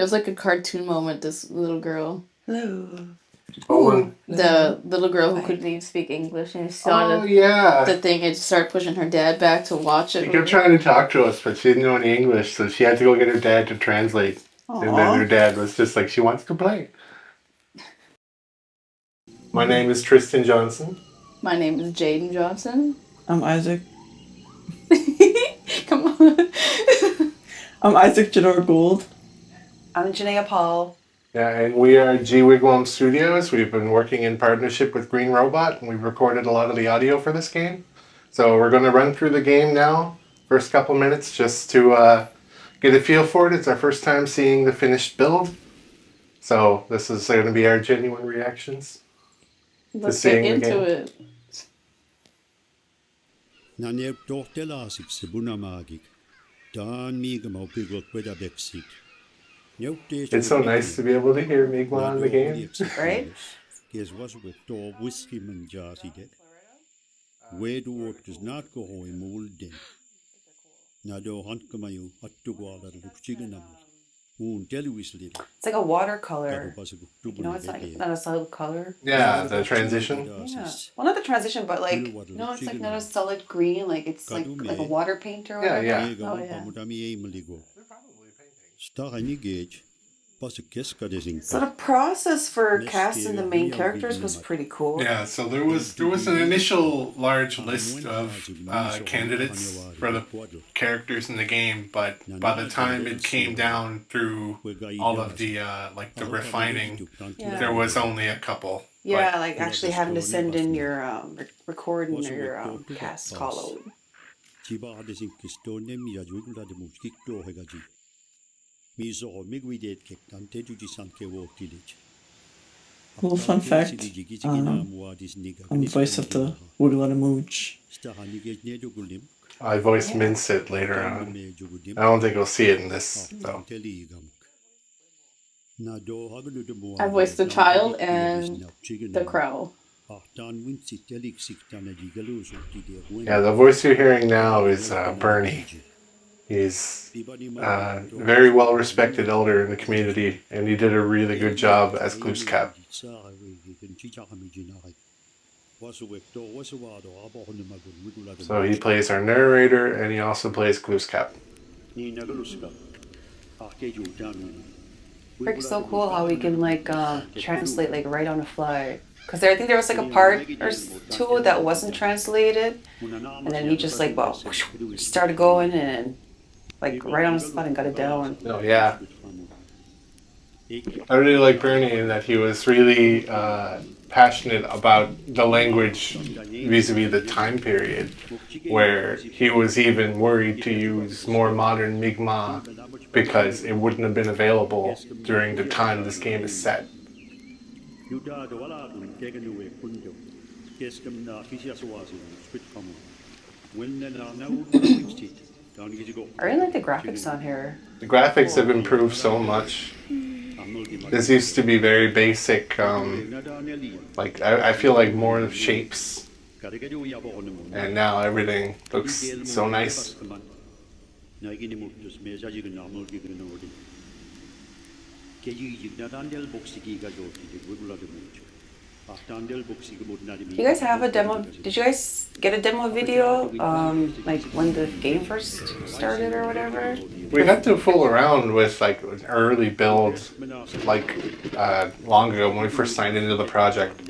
was like a cartoon moment, this little girl. Hello. Ooh, the little girl who couldn't even speak English and saw the thing and started pushing her dad back to watch it. She kept trying to talk to us, but she didn't know any English, so she had to go get her dad to translate. Aww. And then her dad was just like, she wants to play. My name is Tristan Johnson. My name is Jaiden Johnson. I'm Isaac. Come on. I'm Isaac Jador Gould. I'm Janaya Paul. Yeah, and we are Wikuom Studios. We've been working in partnership with Green Robot, and we've recorded a lot of the audio for this game. So we're going to run through the game now, first couple minutes, just to get a feel for it. It's our first time seeing the finished build. So this is going to be our genuine reactions. Let's get into it. It's so nice to be able to hear Migma in the game. Right? It's like a watercolor. You know, it's like not a solid color. Yeah, the transition. Yeah. Well, not the transition, but like, no, it's like not a solid green. Like it's like a water paint or whatever. Yeah. Oh, yeah. So the process for casting the main characters was pretty cool. Yeah, so there was an initial large list of candidates for the characters in the game, but by the time it came down through all of the the refining, there was only a couple. Yeah, like actually having to send in your recording or your cast column. Little fun fact, I'm the voice of the Woodwater Mooch. I voiced Minsit later on. I don't think you'll see it in this, though. I voiced the child and the crow. Yeah, the voice you're hearing now is Bernie. He's a very well-respected elder in the community, and he did a really good job as Glooskap. So he plays our narrator, and he also plays Glooskap. It's so cool how we can like translate like right on the fly. Because I think there was like a part or two that wasn't translated, and then he just like started going and like right on the spot and got it down. Oh yeah. I really like Bernie in that he was really passionate about the language vis-a-vis the time period, where he was even worried to use more modern Mi'kmaq because it wouldn't have been available during the time this game is set. I really like the graphics on here. The graphics have improved so much. This used to be very basic, like I feel like more of shapes, and now everything looks so nice. You guys have a demo? Did you guys get a demo video, like when the game first started or whatever? We got to fool around with like an early build, like long ago when we first signed into the project.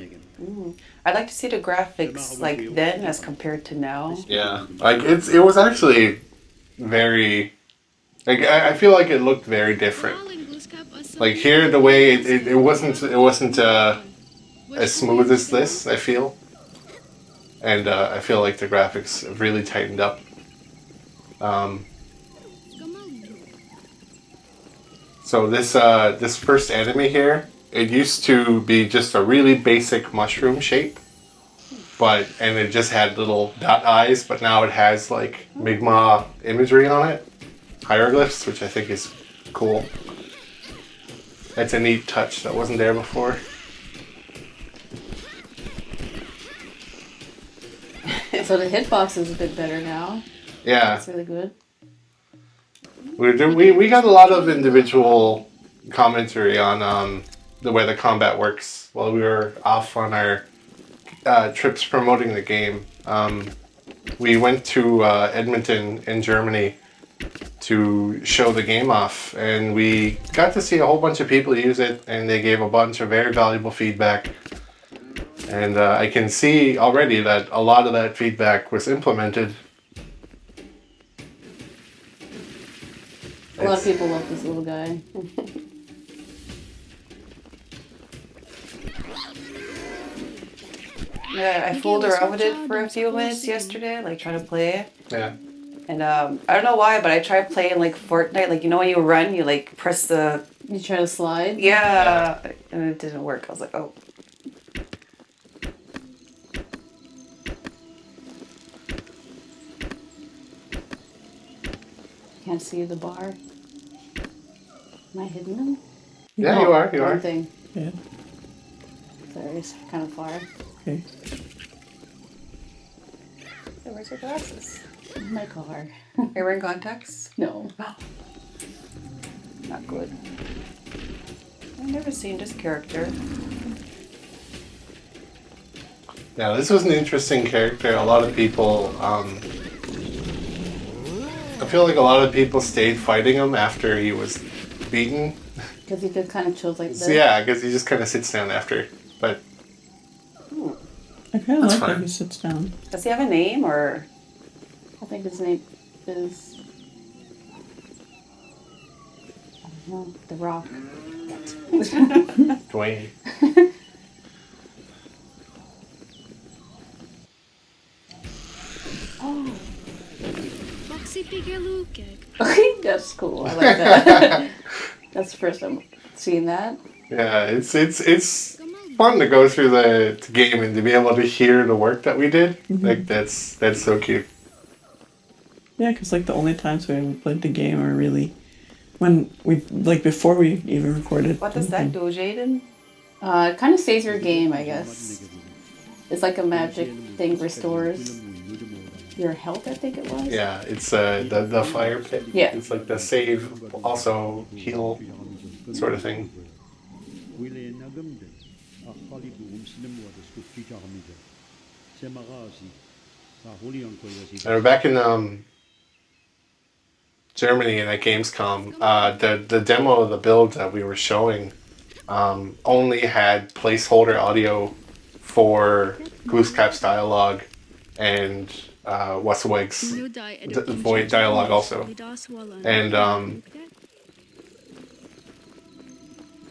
I'd like to see the graphics like then as compared to now. Yeah, like it was actually very, like I feel like it looked very different. Like here, the way it wasn't as smooth as this, I feel, and I feel like the graphics have really tightened up. So this first enemy here, it used to be just a really basic mushroom shape, and it just had little dot eyes, but now it has like Mi'kmaq imagery on it, hieroglyphs, which I think is cool. That's a neat touch that wasn't there before. So the hitbox is a bit better now. Yeah. That's really good. We got a lot of individual commentary on the way the combat works while we were off on our trips promoting the game. We went to Edmonton in Germany to show the game off, and we got to see a whole bunch of people use it, and they gave a bunch of very valuable feedback. And I can see already that a lot of that feedback was implemented. A lot of people love this little guy. Yeah, I fooled around with it for a few minutes yesterday, like trying to play it. Yeah. And I don't know why, but I tried playing like Fortnite. Like, you know when you run, you like press the... You try to slide? Yeah. And it didn't work. I was like, oh. Can't see the bar. Am I hidden them? Yeah, you are. You One are. thing. Yeah. Sorry, it's kind of far. Okay. Hey, where's your glasses? My car. Are you wearing contacts? No. Not good. I've never seen this character. Yeah, this was an interesting character. A lot of people, I feel like a lot of people stayed fighting him after he was beaten. Because he just kind of chills like this. Yeah, because he just kind of sits down after. But I kind of like fine. how he sits down. Does he have a name or... I think his name is... I don't know. The Rock. Dwayne. Oh. Foxy figure Luke. That's cool. I like that. That's the first time seeing that. Yeah, it's fun to go through the game and to be able to hear the work that we did. Mm-hmm. Like that's so cute. Yeah, because like the only times we ever played the game are really when we like before we even recorded. What does that do, Jaiden? It kind of saves your game, I guess. It's like a magic thing, restores your health, I think it was. Yeah, it's the fire pit. Yeah. It's like the save, also heal sort of thing. And we're back in Germany and at Gamescom. The demo of the build that we were showing only had placeholder audio for Glooskap's dialogue and Weswig's void dialogue also.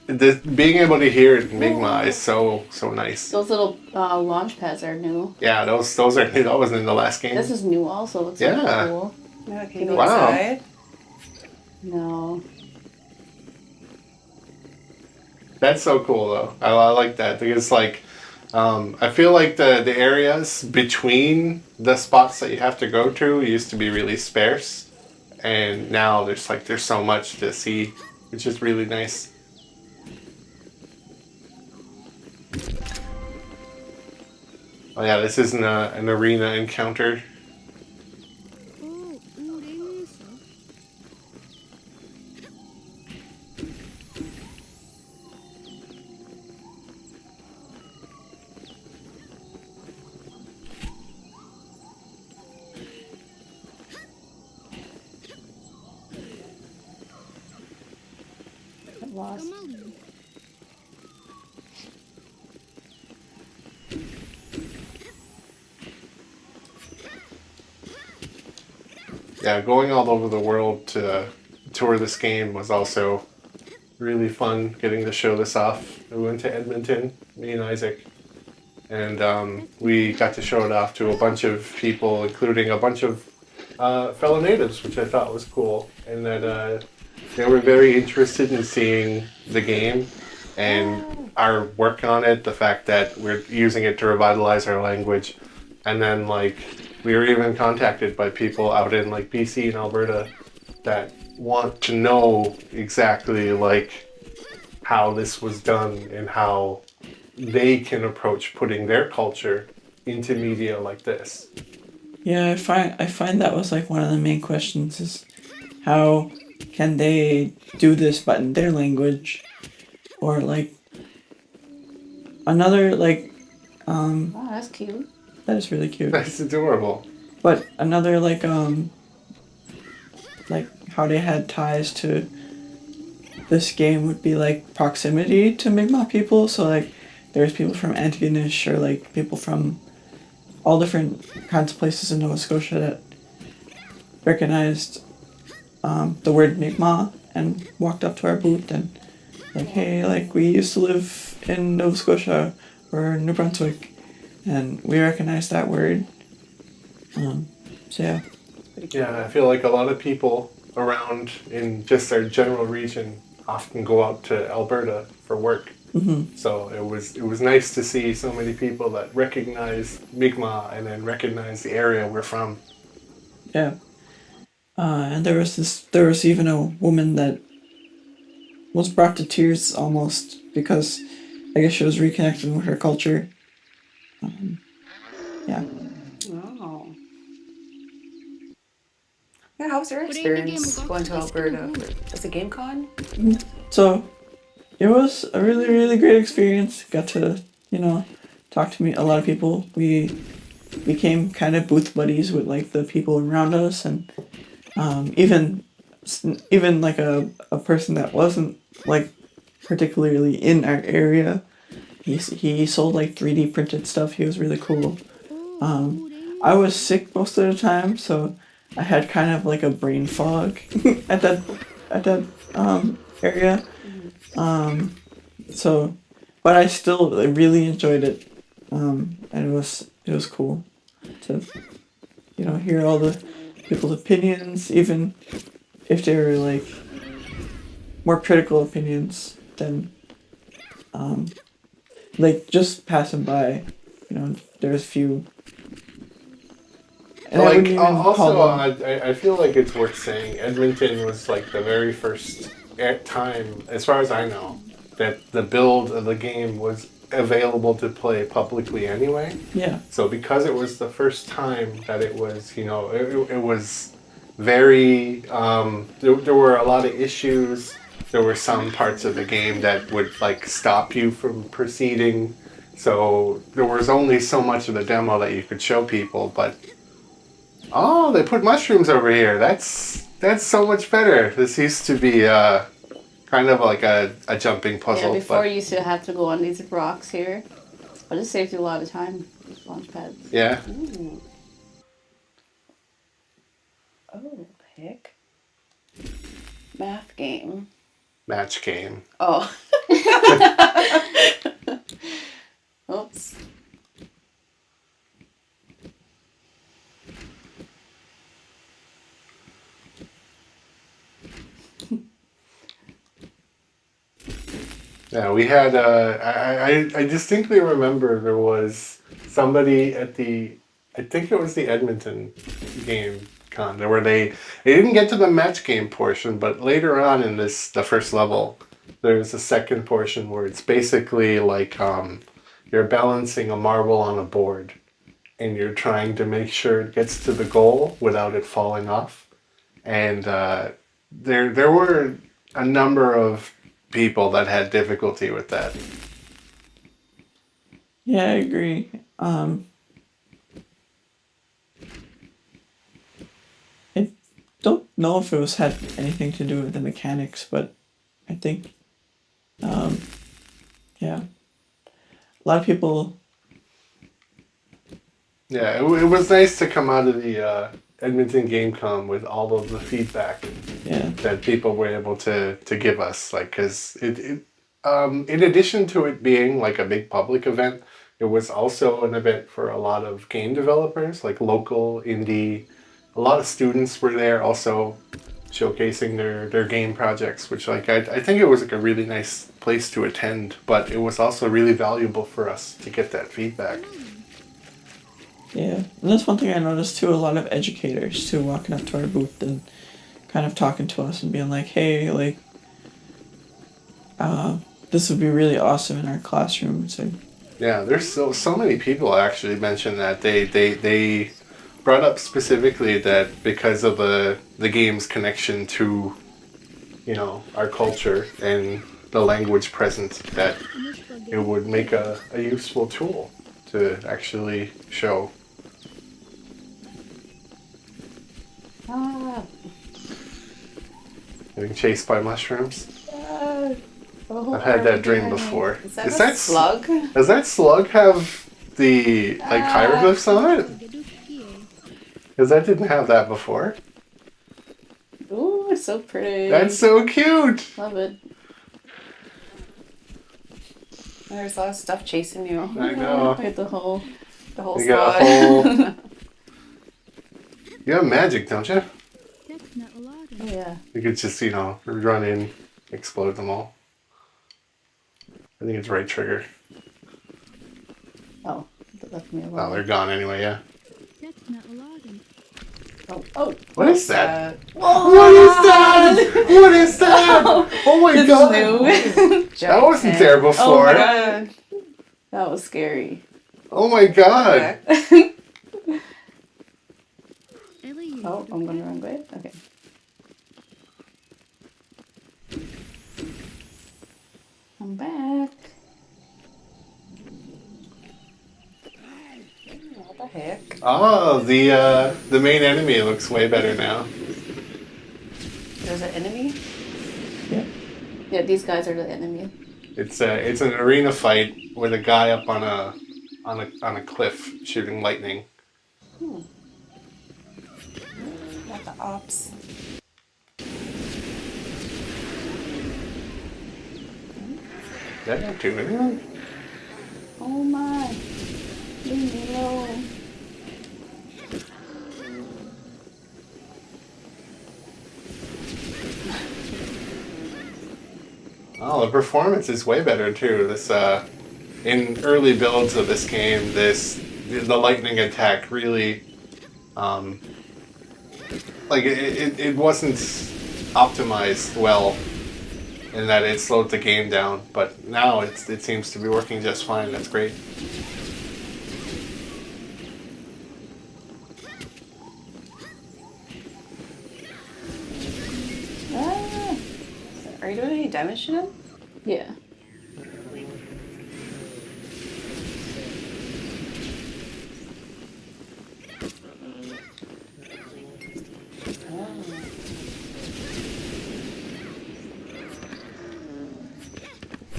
And being able to hear it in Mi'kmaq is so nice. Those little launch pads are new. Yeah, those are new. That wasn't in the last game. This is new also. It's Yeah. really cool. Yeah, can you go Wow. inside? No. That's so cool though. I like that because like I feel like the areas between the spots that you have to go to used to be really sparse, and now there's so much to see, which is really nice. Oh yeah, this is an arena encounter. Get lost. Yeah, going all over the world to tour this game was also really fun, getting to show this off. We went to Edmonton, me and Isaac, and we got to show it off to a bunch of people, including a bunch of fellow natives, which I thought was cool, and that they were very interested in seeing the game and our work on it, the fact that we're using it to revitalize our language, and then like we were even contacted by people out in like BC and Alberta that want to know exactly like how this was done and how they can approach putting their culture into media like this. Yeah, I find that was like one of the main questions is how can they do this but in their language? Or like another like Oh, that's cute. that is really cute. That's adorable. But another like how they had ties to this game would be like proximity to Mi'kmaq people. So like there's people from Antigonish or like people from all different kinds of places in Nova Scotia that recognized the word Mi'kmaq and walked up to our booth and like, hey, like we used to live in Nova Scotia or New Brunswick and we recognize that word. So yeah. Yeah, I feel like a lot of people around in just our general region often go out to Alberta for work. Mm-hmm. So it was nice to see so many people that recognize Mi'kmaq and then recognize the area we're from. Yeah. And there was even a woman that was brought to tears almost because I guess she was reconnecting with her culture. Yeah. Oh. Yeah, how was your experience going to Alberta? Was it GameCon? So it was a really, really great experience. Got to, talk to a lot of people. We became kind of booth buddies with like the people around us, and even like a person that wasn't like particularly in our area. He sold like 3D printed stuff. He was really cool. I was sick most of the time, so I had kind of like a brain fog at that area. So, but I still really enjoyed it, and it was cool to hear all the people's opinions, even if they were like more critical opinions than like just passing by. There's a few. And like also, I feel like it's worth saying Edmonton was like the very first time, as far as I know, that the build of the game was available to play publicly anyway. Yeah. So because it was the first time that it was, it was very. There were a lot of issues. There were some parts of the game that would like stop you from proceeding. So there was only so much of the demo that you could show people, but oh, they put mushrooms over here. That's so much better. This used to be kind of like a jumping puzzle. Yeah, before you used to have to go on these rocks here. But it saved you a lot of time, these launch pads. Yeah. Ooh. Oh, pick. Math game. Match game. Oh. Oops. Yeah, we had. I distinctly remember there was somebody at I think it was the Edmonton game con, where they didn't get to the match game portion, but later on in the first level, there's a second portion where it's basically like you're balancing a marble on a board, and you're trying to make sure it gets to the goal without it falling off, and there were a number of people that had difficulty with that. Yeah, I agree. I don't know if it had anything to do with the mechanics, but I think, yeah, a lot of people. Yeah, it was nice to come out of the Edmonton Gamescom with all of the feedback that people were able to give us, like, because in addition to it being like a big public event, it was also an event for a lot of game developers, like local indie. A lot of students were there also showcasing their game projects, which like I think it was like a really nice place to attend, but it was also really valuable for us to get that feedback. Yeah, and that's one thing I noticed too, a lot of educators too walking up to our booth and kind of talking to us and being like, hey, like, this would be really awesome in our classroom. So, yeah, there's so many people actually mentioned that they brought up specifically that because of the game's connection to, you know, our culture and the language present, that it would make a useful tool to actually show. Getting chased by mushrooms. I've had that dream before. Is that a slug? Does that slug have the like hieroglyphs on it? Because that didn't have that before. Ooh, it's so pretty. That's so cute. Love it. There's a lot of stuff chasing you. I know. Look at the whole You squad. got a whole. You have magic, don't you? That's not allowed. Oh, yeah. You could just, you know, run in, explode them all. I think it's right trigger. Oh, that left me Oh, alone. they're gone anyway, yeah. That's not allowed. Oh. What is that? Whoa. What is that? What is that? Oh my god! That wasn't there Oh before. my god. That was scary. Oh my god! Oh, I'm going the wrong way? Okay. I'm back. What the heck? Oh, the main enemy looks way better now. There's an enemy? Yeah, these guys are the enemy. It's an arena fight with a guy up on a cliff shooting lightning. Not the ops. That not too many. Oh my. Leave me alone. Oh, the performance is way better too. This in early builds of this game, the lightning attack really like it wasn't optimized well in that it slowed the game down, but now it seems to be working just fine. That's great. Are you doing any damage to them? Yeah.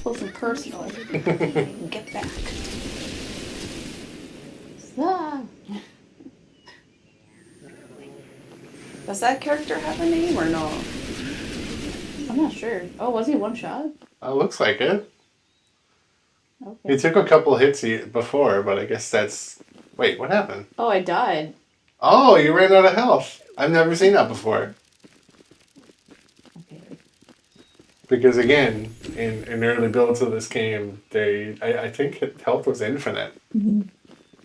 Wasn't personal. Get back. Ah. Does that character have a name or no? I'm not sure. Oh, was he one shot? Looks like it. Okay. He took a couple hits before, but I guess that's... Wait, what happened? Oh, I died. Oh, you ran out of health. I've never seen that before. Okay. Because again, in early builds of this game, I think health was infinite. Mm-hmm.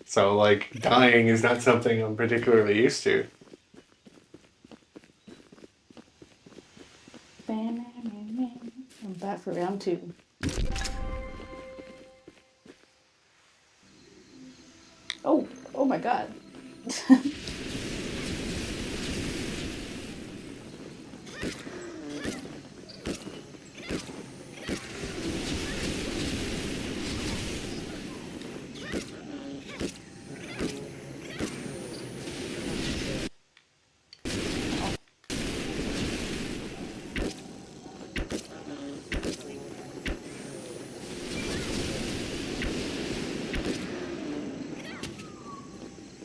So like dying is not something I'm particularly used to. I'm back for round 2. Oh my god.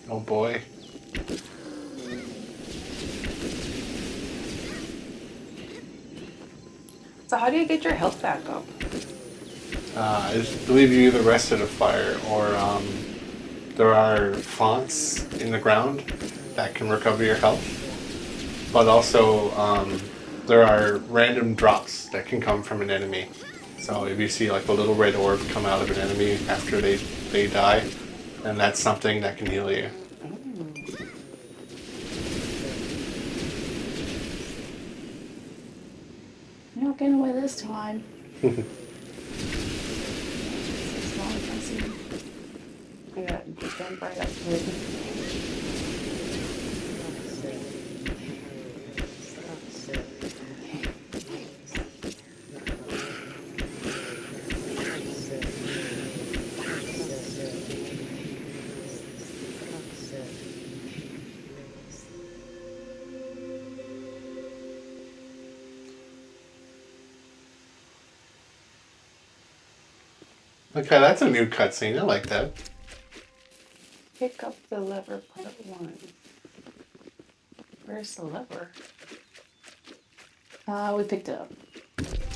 Oh boy. So how do you get your health back up? I believe you either rested a fire or there are fonts in the ground that can recover your health. But also there are random drops that can come from an enemy. So if you see like a little red orb come out of an enemy after they die, then that's something that can heal you. You're not getting away this time. I got jumped right up to it. Okay, that's a new cutscene. I like that. Pick up the lever part 1. Where's the lever? We picked it up.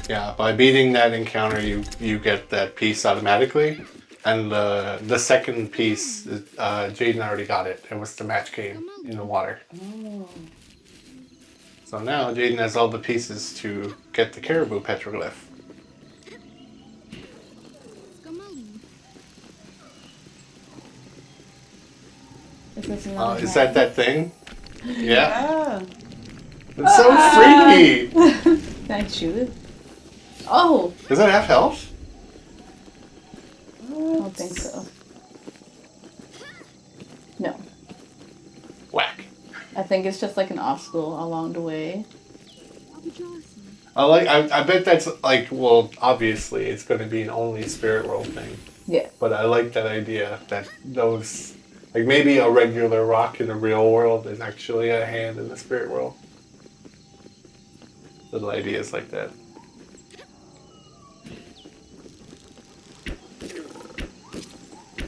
Yeah, by beating that encounter, you get that piece automatically. And the second piece, Jaiden already got it. It was the match game in the water. Oh. So now Jaiden has all the pieces to get the caribou petroglyph. Is that thing? Yeah. It's so freaky. Can I shoot it? Oh! Does it have health? I don't think so. No. Whack. I think it's just like an obstacle along the way. I bet that's like, well, obviously it's going to be an only spirit world thing. Yeah. But I like that idea that those, like maybe a regular rock in the real world is actually a hand in the spirit world. Little ideas like that.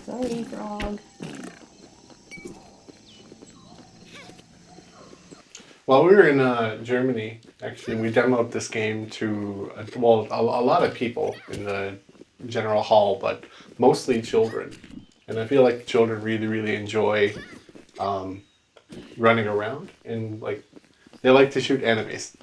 Sorry, frog. While we were in Germany, actually, we demoed this game to, a lot of people in the general hall, but mostly children. And I feel like children really, really enjoy running around, and like they like to shoot enemies.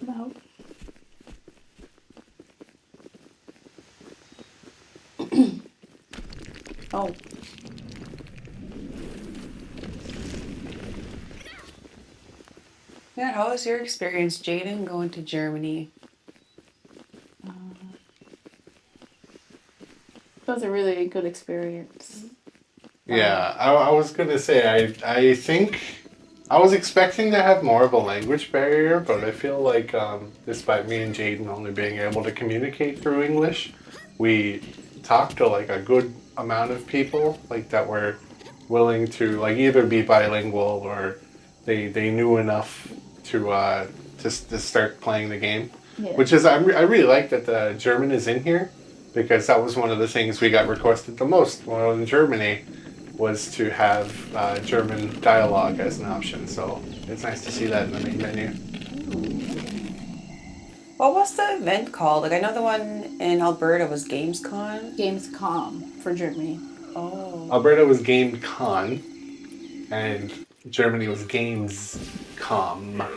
No. Oh. Yeah, how was your experience, Jaiden, going to Germany? It was a really good experience. Yeah, I was gonna say, I think I was expecting to have more of a language barrier, but I feel like despite me and Jaiden only being able to communicate through English, we talked to like a good amount of people like that were willing to like either be bilingual or they knew enough to start playing the game. Yeah. Which is I really like that the German is in here, because that was one of the things we got requested the most while in Germany, was to have German dialogue as an option. So it's nice to see that in the main menu. What was the event called? Like, I know the one in Alberta was Gamescom. Gamescom for Germany. Oh. Alberta was GameCon, and Germany was Gamescom.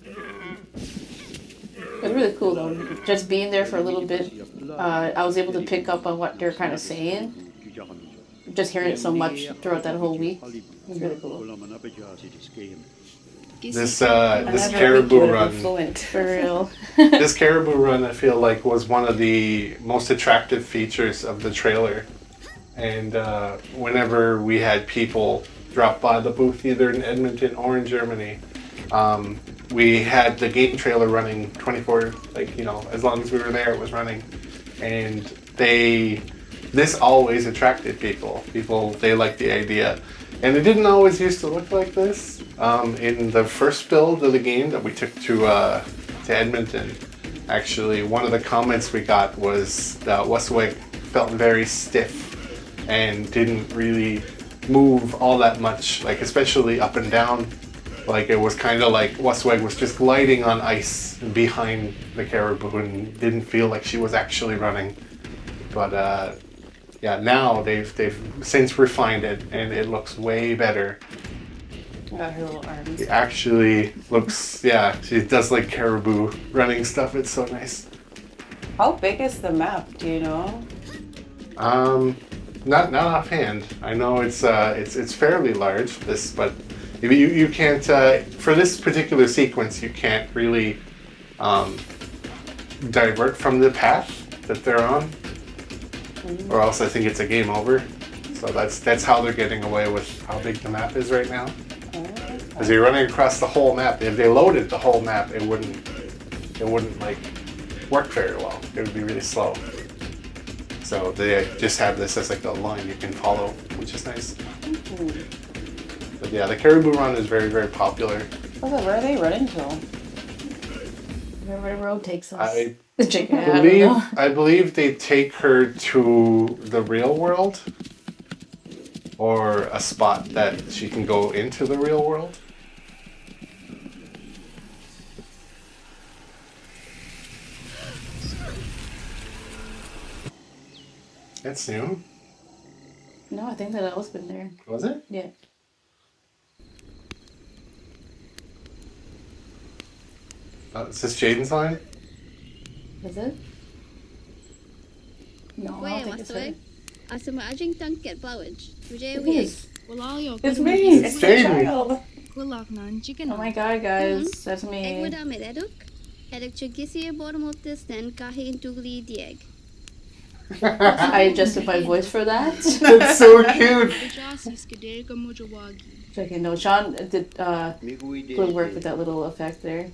It was really cool though. Just being there for a little bit, I was able to pick up on what they're kind of saying. Just hearing it so much throughout that whole week. It was really cool. This caribou run, for real. this caribou run, I feel like was one of the most attractive features of the trailer. And whenever we had people drop by the booth, either in Edmonton or in Germany, we had the game trailer running 24, like, you know, as long as we were there, it was running. And this always attracted people. They liked the idea. And it didn't always used to look like this. In the first build of the game that we took to Edmonton, actually, one of the comments we got was that Westwick felt very stiff and didn't really move all that much, like especially up and down. Like it was kind of like Westwick was just gliding on ice behind the caribou and didn't feel like she was actually running. But yeah, now they've since refined it and it looks way better. Her little arms. It actually looks, yeah, she does like caribou running stuff. It's so nice. How big is the map? Do you know? Not offhand. I know it's fairly large. But if you can't for this particular sequence you can't really divert from the path that they're on, or else I think it's a game over. So that's how they're getting away with how big the map is right now. Because you're running across the whole map. If they loaded the whole map, it wouldn't like work very well. It would be really slow. So they just have this as like a line you can follow, which is nice. But yeah, the Caribou Run is very, very popular. Okay, where are they running to? Wherever the road takes us. I Chicken, I don't know. believe they take her to the real world, or a spot that she can go into the real world. That's new. No, I think that else been there. Was it? Yeah. Is this Jaiden's line? Is it? No, I don't think it's it. It is. It's me. It's the Jaiden. child. chicken. Oh my god, guys. That's me. I adjusted my voice for that. That's so cute. Okay, no, Sean did good work with that little effect there.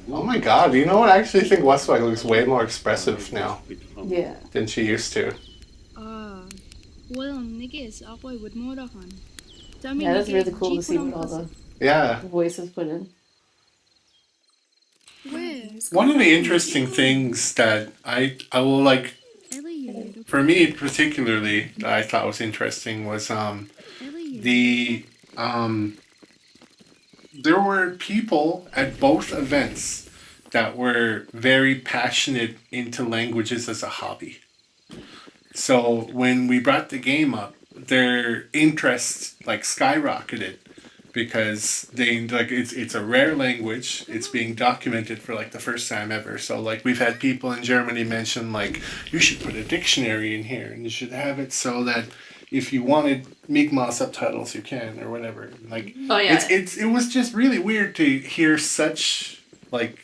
Oh my god, you know what? I actually think Westwag looks way more expressive now Yeah. than she used to. Yeah, that's really cool to see what all the Yeah. voices put in. One of the interesting things that I will like, for me particularly, that I thought was interesting was there were people at both events that were very passionate into languages as a hobby. So when we brought the game up, their interest like skyrocketed because they like it's a rare language. It's being documented for like the first time ever. So like we've had people in Germany mention like you should put a dictionary in here and you should have it so that if you wanted Mi'kmaq subtitles you can or whatever. Like Oh yeah. it was just really weird to hear such like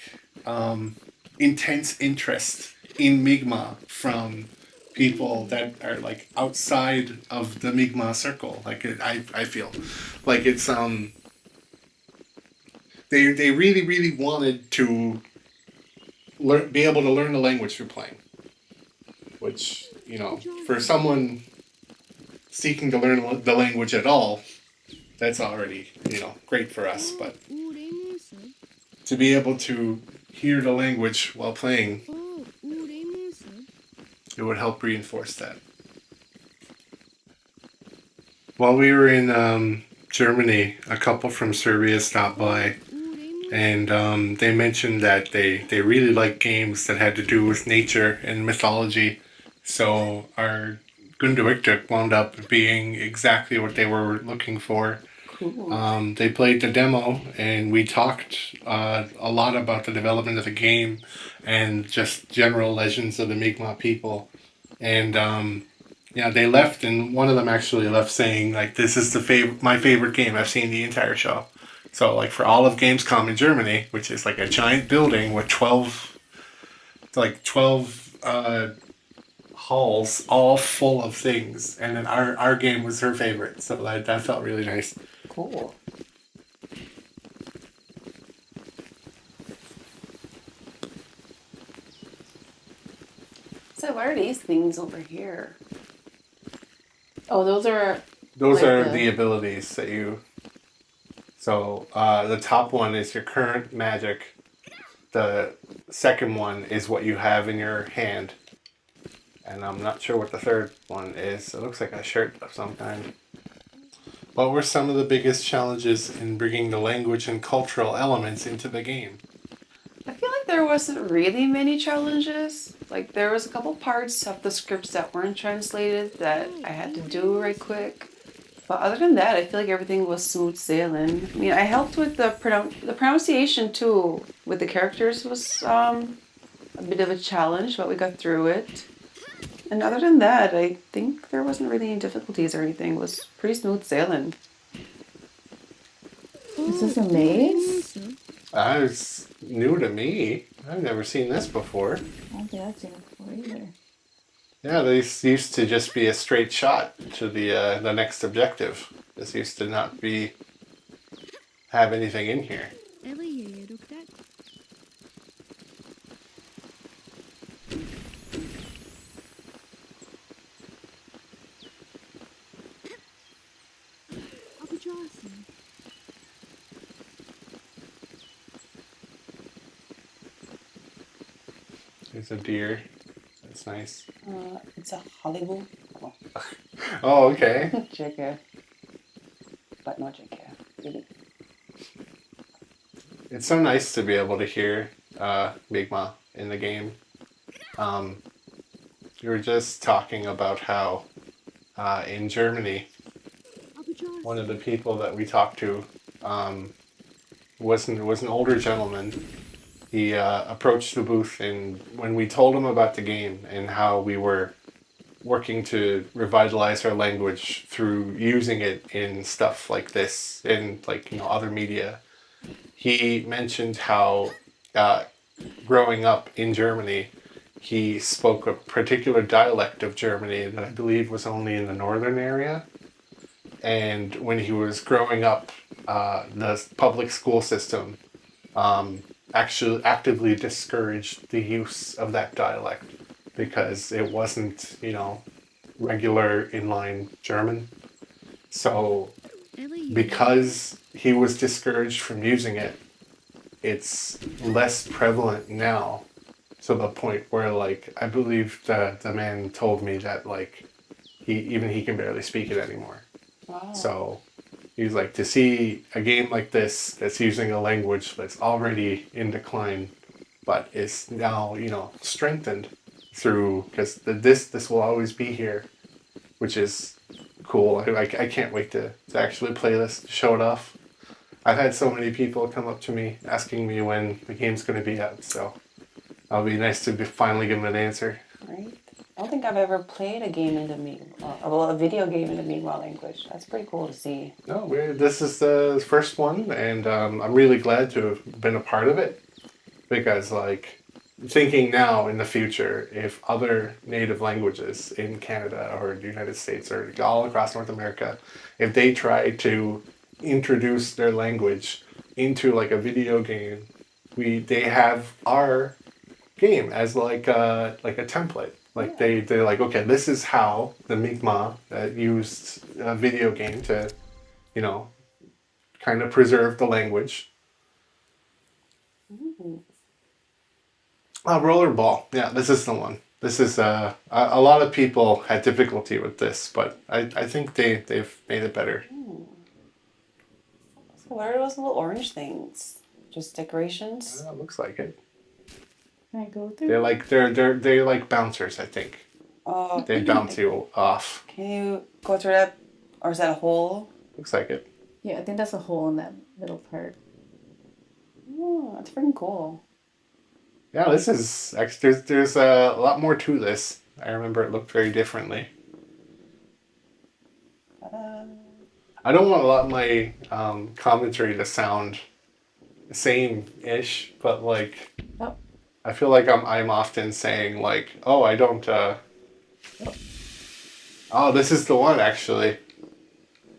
intense interest in Mi'kmaq from people that are like outside of the Mi'kmaq circle. Like I feel like it's they really wanted to be able to learn the language through playing, which for someone seeking to learn the language at all, that's already great for us. But to be able to hear the language while playing, it would help reinforce that. While we were in Germany, a couple from Serbia stopped by, and they mentioned that they really like games that had to do with nature and mythology. So our Gunderwichtuk wound up being exactly what they were looking for. Cool. They played the demo, and we talked a lot about the development of the game and just general legends of the Mi'kmaq people. And they left, and one of them actually left saying like, "This is my favorite game I've seen the entire show." So like for all of Gamescom in Germany, which is like a giant building with 12 halls all full of things, and then our game was her favorite, so that felt really nice. Cool. So what are these things over here? Oh, those are Those like are the abilities that you. So the top one is your current magic. The second one is what you have in your hand. And I'm not sure what the third one is. It looks like a shirt of some kind. What were some of the biggest challenges in bringing the language and cultural elements into the game? I feel like there wasn't really many challenges. Like there was a couple parts of the scripts that weren't translated that I had to do right quick. But other than that, I feel like everything was smooth sailing. I mean, I helped with the pronunciation too. With the characters was a bit of a challenge, but we got through it. And other than that, I think there wasn't really any difficulties or anything. It was pretty smooth sailing. Is this a maze? It's new to me. I've never seen this before. I don't think I've seen it before either. Yeah, this used to just be a straight shot to the next objective. This used to not have anything in here. Elejérokták. Apacsászi. There's a deer. That's nice. It's a Hollywood. Oh, Oh, okay. JK. But not JK. Really. It's so nice to be able to hear Migma in the game. You were just talking about how in Germany, Apacsászi. one of the people that we talked to was an older gentleman. He approached the booth, and when we told him about the game and how we were working to revitalize our language through using it in stuff like this, in like other media, he mentioned how growing up in Germany, he spoke a particular dialect of Germany that I believe was only in the northern area. And when he was growing up, the public school system actually actively discouraged the use of that dialect because it wasn't, regular inline German. So because he was discouraged from using it, it's less prevalent now to the point where, like, I believe the man told me that, like, he can barely speak it anymore. Wow. So he's like, to see a game like this that's using a language that's already in decline, but is now, strengthened through, because this will always be here, which is cool. I can't wait to actually play this, show it off. I've had so many people come up to me asking me when the game's going to be out, so it'll be nice to finally give them an answer. Right? I don't think I've ever played a game in the a video game in the Mi'kmaq language. That's pretty cool to see. No, this is the first one, and I'm really glad to have been a part of it, because, like, thinking now in the future, if other native languages in Canada or the United States or all across North America, if they try to introduce their language into like a video game, they have our game as like a template. Like they're like, okay, this is how the Mi'kmaq used a video game to, kind of preserve the language. Rollerball. Yeah, this is the one. This is a lot of people had difficulty with this, but I think they've made it better. So what are those little orange things? Just decorations? It looks like it. Can I go through? They're like bouncers, I think. Oh, They bounce you off. can you go through that? Or is that a hole? Looks like it. Yeah, I think that's a hole in that middle part. Oh, that's freaking cool. Yeah, this is actually there's a lot more to this. I remember it looked very differently. I don't want a lot of my commentary to sound same-ish, but like, Oh. I feel like I'm often saying like, oh, I don't. Oh, this is the one actually.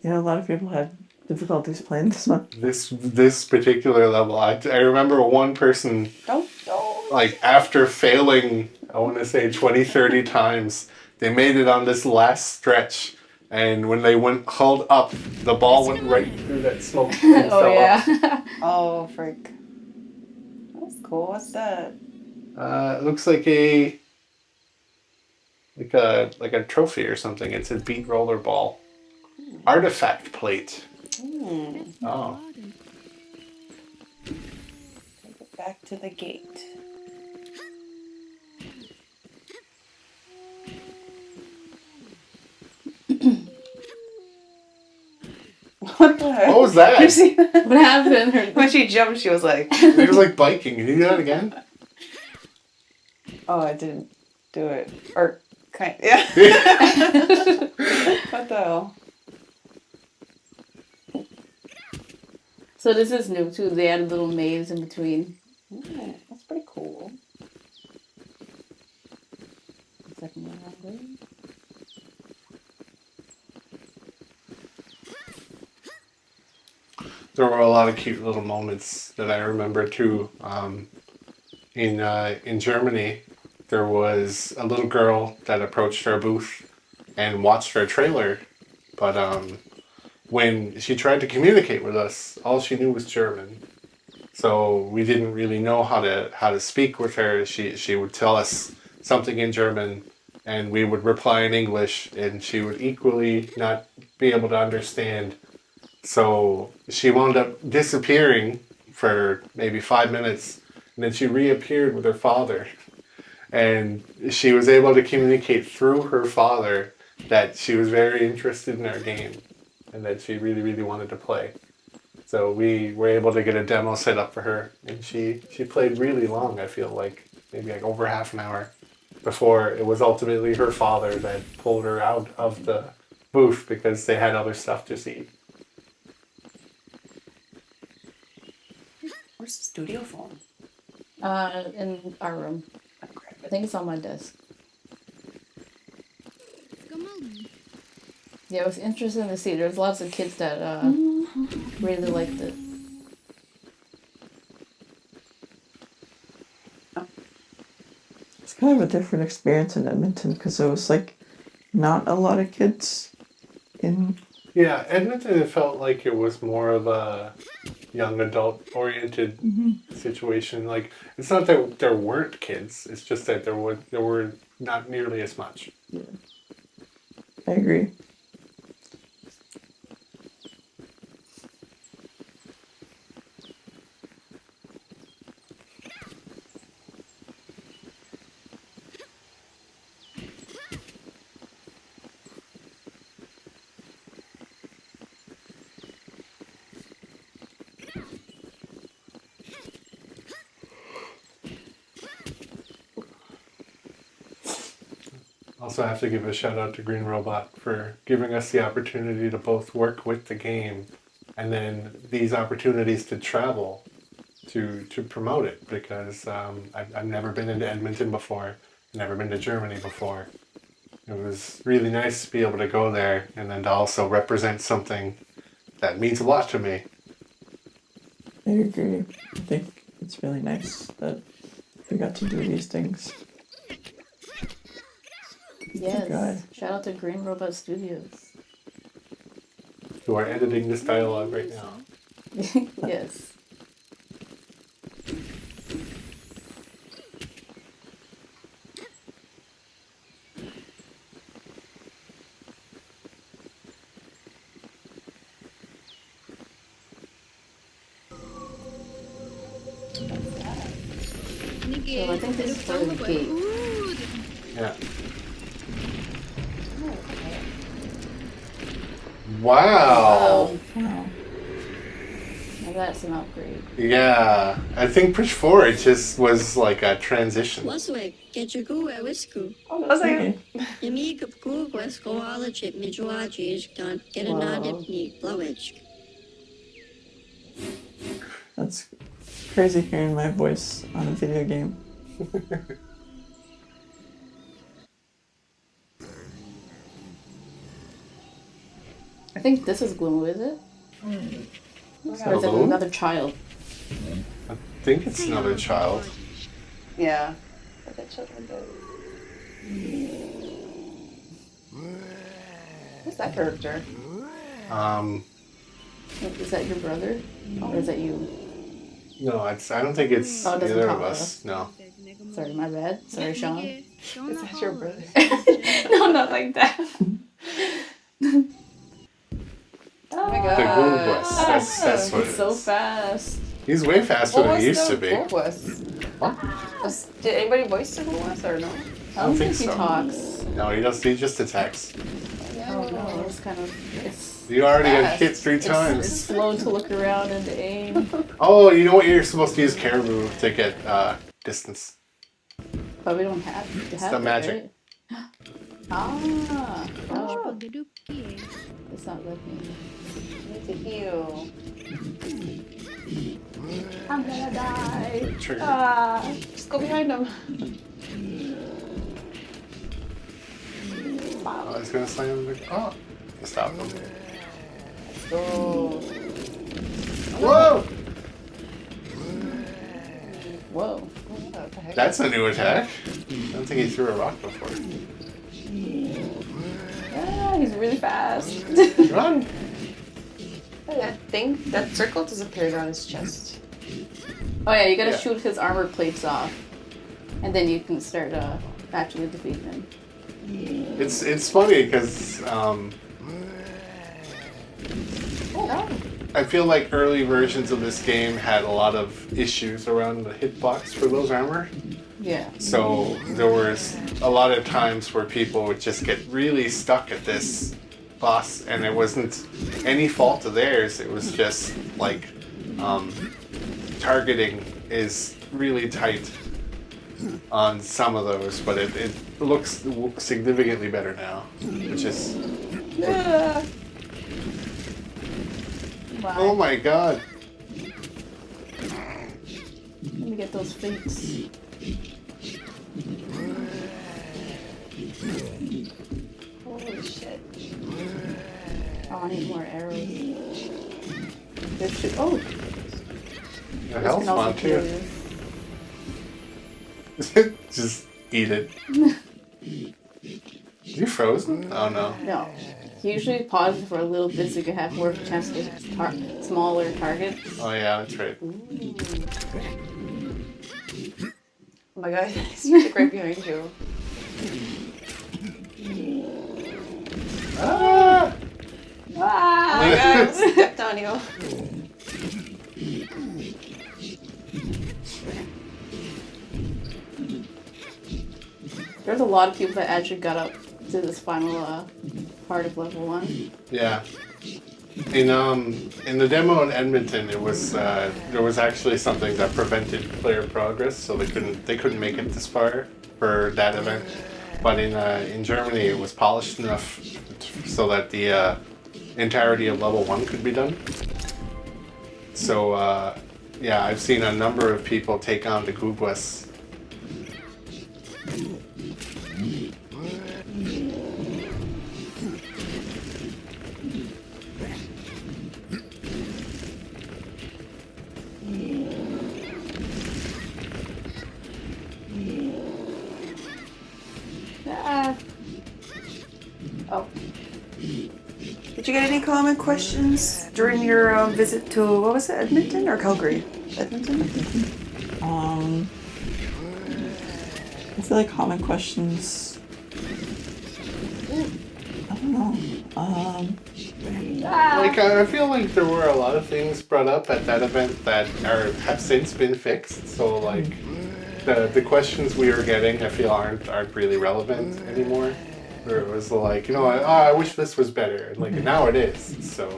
Yeah, a lot of people had difficulties playing this one. This particular level, I remember one person, Don't. like, after failing, I want to say 20, 30 times, they made it on this last stretch, and when they hauled up, the ball went right through that smoke. And Oh fell off. yeah. Oh, frick. That's cool. What's that? It looks like a trophy or something. It's a beat roller ball. Artifact plate. Oh. Take it back to the gate. What the heck? What was that? You see that? What happened? When she jumped, she was like, It was like biking. Can you do that again? "Oh, I didn't do it." Or kind, yeah. What the hell? So this is new too. They added little maze in between. That's pretty cool. Second one, there were a lot of cute little moments that I remember too. In Germany, there was a little girl that approached our booth and watched our trailer, but when she tried to communicate with us, all she knew was German. So we didn't really know how to speak with her. She would tell us something in German, and we would reply in English, and she would equally not be able to understand. So she wound up disappearing for maybe 5 minutes, and then she reappeared with her father. And she was able to communicate through her father that she was very interested in our game and that she really, really wanted to play. So we were able to get a demo set up for her, and she played really long, I feel like, maybe like over half an hour, before it was ultimately her father that pulled her out of the booth because they had other stuff to see. Where's the studio phone? In our room. I think it's on my desk. Come on. Yeah, it was interesting to see. There's lots of kids that really liked it. It's kind of a different experience in Edmonton because there was like not a lot of kids in. Yeah, Edmonton, it felt like it was more of a young adult oriented situation. Like, it's not that there weren't kids, it's just that there were not nearly as much. Yeah. I agree. Also have to give a shout out to Green Robot for giving us the opportunity to both work with the game and then these opportunities to travel to promote it, because I've never been into Edmonton before, never been to Germany before. It was really nice to be able to go there and then to also represent something that means a lot to me. I agree. I think it's really nice that we got to do these things. Yes. God. Shout out to Green Robot Studios. Who are editing this dialogue right now. Yes. So I think this is for the gate. Yeah. Wow. Wow. Now that's an upgrade. Yeah. I think Push 4 it just was like a transition. Wasweg, Getchagu, Wisku. Okay. Yamik of Cook, Wesco, Alachip, Mijuaji, Don, get a nodip, neat, blowitch. That's crazy hearing my voice on a video game. I think this is Gloomy, is it? Or is it Hello? another child? I think it's another child. Yeah. But the children do. Who's that character? Is that your brother? Or is that you? No, I don't think it's Oh, it doesn't either talk of to us. No. Sorry, my bad. Sorry, Sean. Is that your brother? No, not like that. Oh my The god. Google Quest. That's what it He's so is. fast. He's way faster than he used to be. Did anybody voice the Google or no? I don't think so. he talks. No, he just attacks. Oh no, it's kind of it's. You already got fast. hit 3 times. It's slow to look around and to aim, Oh, you know what? You're supposed to use Caribou to get distance. but we don't have to have the it, magic. right? Ah, oh, Paggaduki. it's not looking. Need to heal. I'm gonna die. Trigger. Ah, just go behind him. Oh, he's gonna slam him. Oh, stop him. Go. Whoa! Whoa. What the heck? That's a new attack. I don't think he threw a rock before. Ah, he's really fast. Run! That circle disappeared on his chest. Oh yeah, you gotta Yeah. shoot his armor plates off. And then you can start actually defeating him. It's funny because I feel like early versions of this game had a lot of issues around the hitbox for those armor. Yeah. So there was a lot of times where people would just get really stuck at this boss, and it wasn't any fault of theirs. It was just like targeting is really tight on some of those, but it looks significantly better now, which is Wow. oh my god. Let me get those feats. Holy shit. Oh, I need more arrows. This should, oh, The this health can also spawn kill too. you. Just eat it. You frozen? Oh no. No. Usually pause for a little bit so you can have more of a chance to get smaller targets. Oh yeah, that's right. Oh my god, he's like right behind you. Ah! Oh my god, I almost stepped on you. There's a lot of people that actually got up to this final part of level 1. Yeah. In the demo in Edmonton, it was there was actually something that prevented player progress, so they couldn't make it this far for that event. But in Germany, it was polished enough so that the entirety of level 1 could be done. So yeah, I've seen a number of people take on the Googwas. Ah. Oh. Did you get any common questions during your visit to, what was it, Edmonton or Calgary? Edmonton? I feel like common questions. I don't know. Like I feel like there were a lot of things brought up at that event that have since been fixed. So like the questions we were getting, I feel aren't really relevant anymore. Where it was like, you know, I wish this was better, and like now it is. So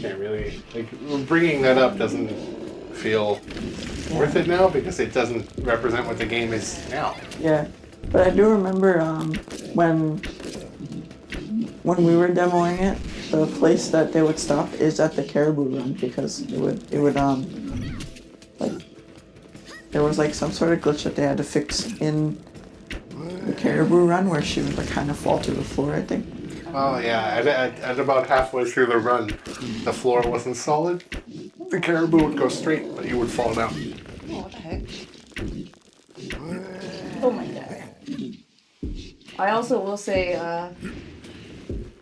can't really like bringing that up doesn't feel worth it now because it doesn't represent what the game is now. Yeah, but I do remember when we were demoing it, the place that they would stop is at the Caribou Run because it would like there was like some sort of glitch that they had to fix in the Caribou Run where she would like kind of fall to the floor, I think. Oh yeah, at about halfway through the run, the floor wasn't solid. The caribou would go straight, but you would fall down. Oh, what the heck? Oh my god. I also will say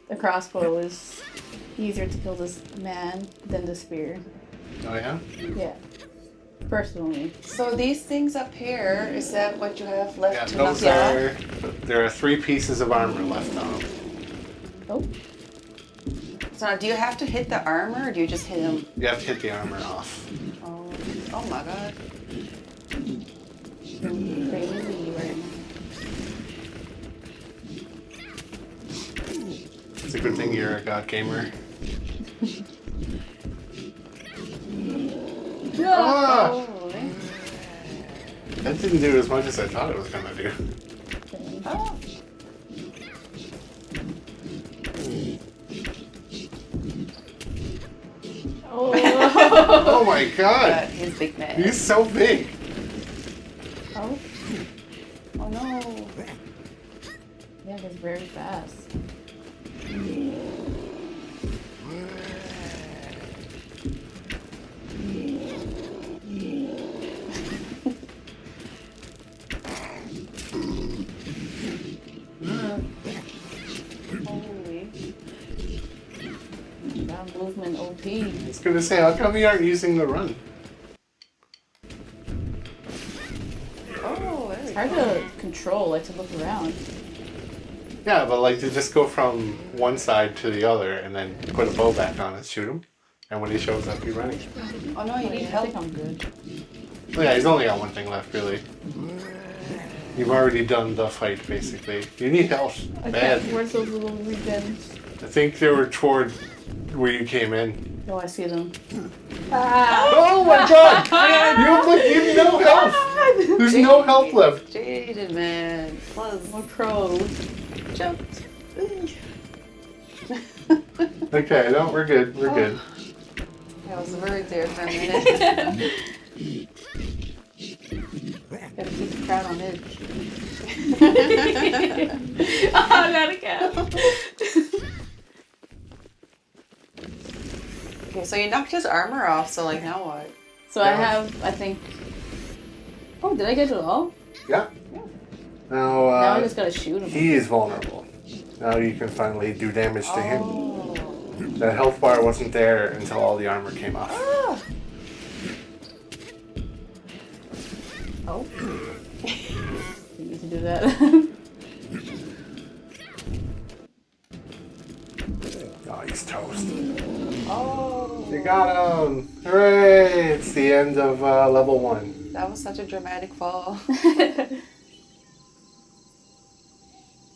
the crossbow is easier to kill this man than the spear. Oh yeah? Yeah. Personally. So these things up here, is that what you have left Yeah, to those knock are. There are 3 pieces of armor left on them. Oh. So now, do you have to hit the armor or do you just hit him? You have to hit the armor off. Oh my god. Crazy right now. It's a good thing you're a god gamer. Ah! Oh, eh? That didn't do as much as I thought it was gonna do. Oh. Oh my god! He's big man. He's so big! Oh. Oh no. Yeah, he's very fast. movement OP. I was gonna say, how come you aren't using the run? Oh, there we It's go. hard to control, like to look around. Yeah, but like to just go from one side to the other and then put a bow back on and shoot him. And when he shows up, you run. Oh no, you need I help. think I'm good. Well, yeah, he's only got one thing left, really. You've already done the fight, basically. You need health. I Bad. can't. Where's those little regens? I think they were toward where you came in. Oh, I see them. Oh my god! You have no health! There's no health left. Jaiden, man. Plus, More pros. jumped. Okay, no, we're good. We're good. I was worried there for a minute. Gotta keep the crowd on edge. Oh, not again. Okay, so you knocked his armor off, so like now what? So I Yeah. have, I think. Oh, did I get it all? Yeah. Now, Now I just gotta shoot him. he is vulnerable. Now you can finally do damage to him. Oh. The health bar wasn't there until all the armor came off. Ah. Oh. You need to do that. Oh, he's toast. Oh. You got him! Hooray! It's the end of level 1. That was such a dramatic fall.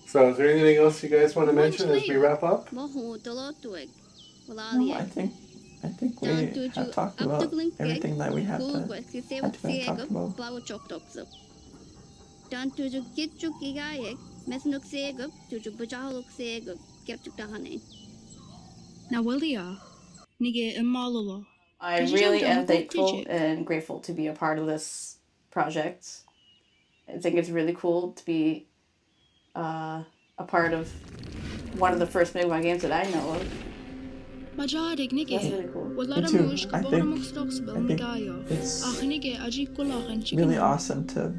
So, is there anything else you guys want to mention as we wrap up? No, I think we have talked about everything that we had to talk about. Now, Willia, Nige Imalolo. I really am thankful and grateful to be a part of this project. I think it's really cool to be a part of one of the first Migma games that I know of. Majadig That's Nige. really cool. Me too. I think it's really awesome to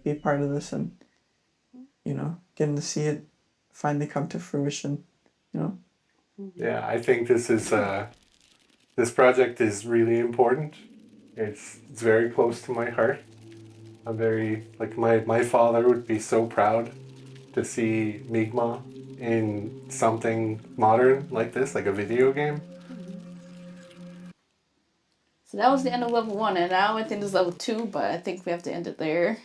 be part of this and, you know, getting to see it finally come to fruition, you know. Yeah, I think this is this project is really important. It's very close to my heart. I'm very like my father would be so proud to see Mi'kmaq in something modern like this, like a video game. So that was the end of level 1, and now I think this is level 2, but I think we have to end it there.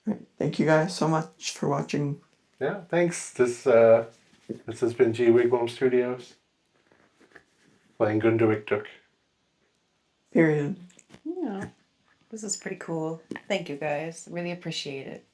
Right. Thank you guys so much for watching. Yeah, thanks. This has been Wikuom Studios playing Gundawik. Period. Yeah. This is pretty cool. Thank you guys. Really appreciate it.